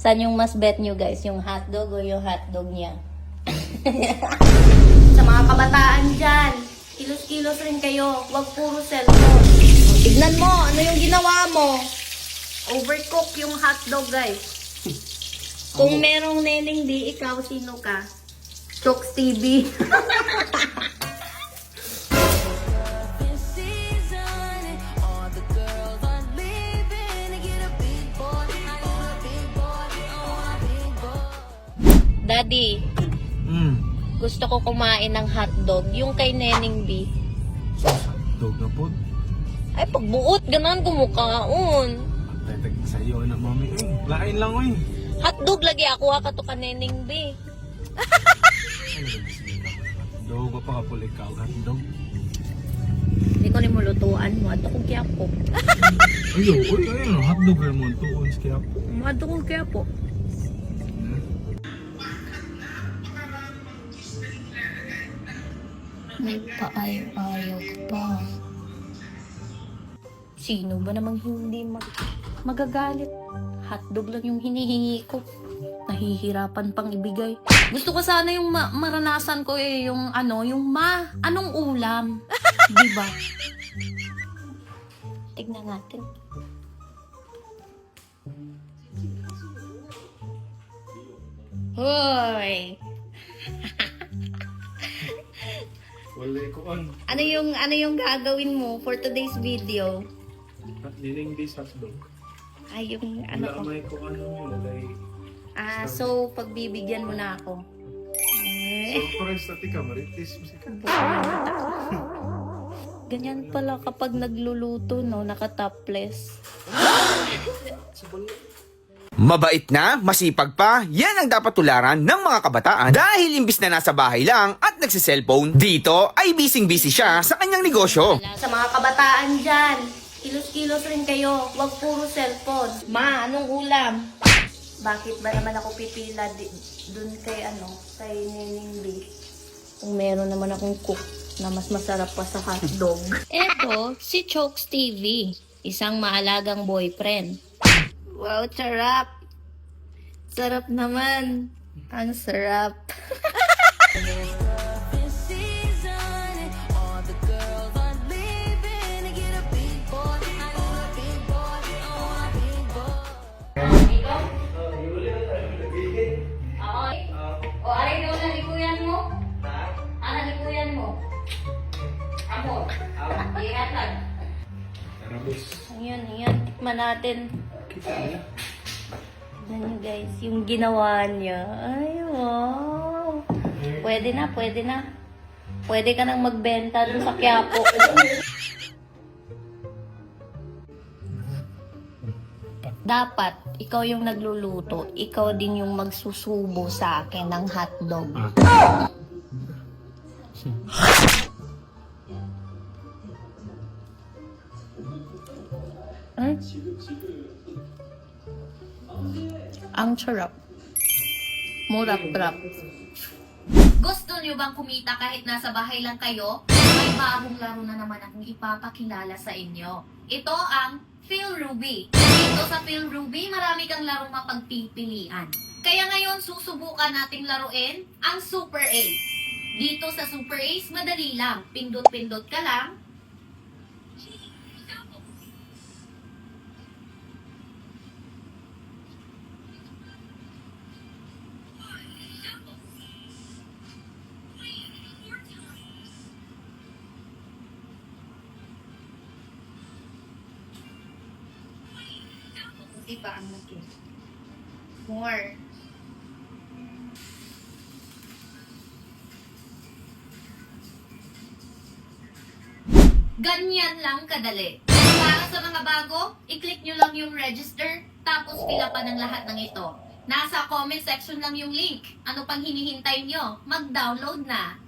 Saan yung mas bet nyo guys? Yung hotdog o yung hotdog niya? Sa mga kabataan dyan, kilos-kilos rin kayo. Huwag puro cellphone. Tignan mo, ano yung ginawa mo? Overcook yung hotdog guys. Kung merong neneng di, ikaw sino ka? Chokes TV. Daddy, gusto ko kumain ng hotdog. Yung kay Neneng B. Hotdog na po. Ay, pagbuot, ganan kumukaon. Tatag sa'yo na mami. Lain lang oy. Hotdog lagi ako ha kato ka Neneng B. Hotdog ba pa kapul ikaw hotdog? Hindi ko rin mulutuan mo. Ato kong kaya po. Ayo, oy, ayun, hotdog rin mo tuon kaya po. Ato kong kaya po. May paayaw-ayaw pa. Sino ba namang hindi magagalit? Hotdog lang yung hinihingi ko. Nahihirapan pang ibigay. Gusto ko sana yung maranasan ko yung anong ulam? Diba? Tignan natin. Hoy! Wala ko on. Ano yung gagawin mo for today's video? Nining this hotdog. Ay, yung Wala may ko ano yun. so pagbibigyan mo na ako. Surprise na tika, maritis mo siya. Ganyan pala kapag nagluluto, no, naka-topless. Mabait na, masipag pa, yan ang dapat tularan ng mga kabataan dahil imbis na nasa bahay lang at nagsiselfone, dito ay busy-busy siya sa kanyang negosyo. Sa mga kabataan dyan, kilos-kilos rin kayo, huwag puro cellphone. Ma, anong ulam? Bakit ba naman ako pipila dun kay Neneng B? Kung meron naman akong cook na mas masarap pa sa hotdog. Eto, si Chokes TV, isang maalagang boyfriend. Wow, sarap! Sarap naman. Ang sarap. O, alay daw na likuyan mo? Ano likuyan mo? Amo. Ihat lang. Tarabos. Ayan. Tikman natin. Ayan guys, yung ginawa niya. Ay, wow. Pwede na. Pwede ka nang magbenta dun sa Quiapo. Dapat, ikaw yung nagluluto. Ikaw din yung magsusubo sa akin ng hotdog. Ay. Ang sarap. Murap-rap. Gusto nyo bang kumita kahit nasa bahay lang kayo? May bagong laro na naman akong ipapakilala sa inyo. Ito ang Phil Ruby. Dito sa Phil Ruby, marami kang larong mapagpipilian. Kaya ngayon, susubukan nating laruin ang Super Ace. Dito sa Super Ace, madali lang. Pindot-pindot ka lang. Diba ang laki? More. Ganyan lang kadali. Para sa mga bago, i-click nyo lang yung register, tapos pila pa ng lahat ng ito. Nasa comment section lang yung link. Ano pang hinihintay nyo? Mag-download na!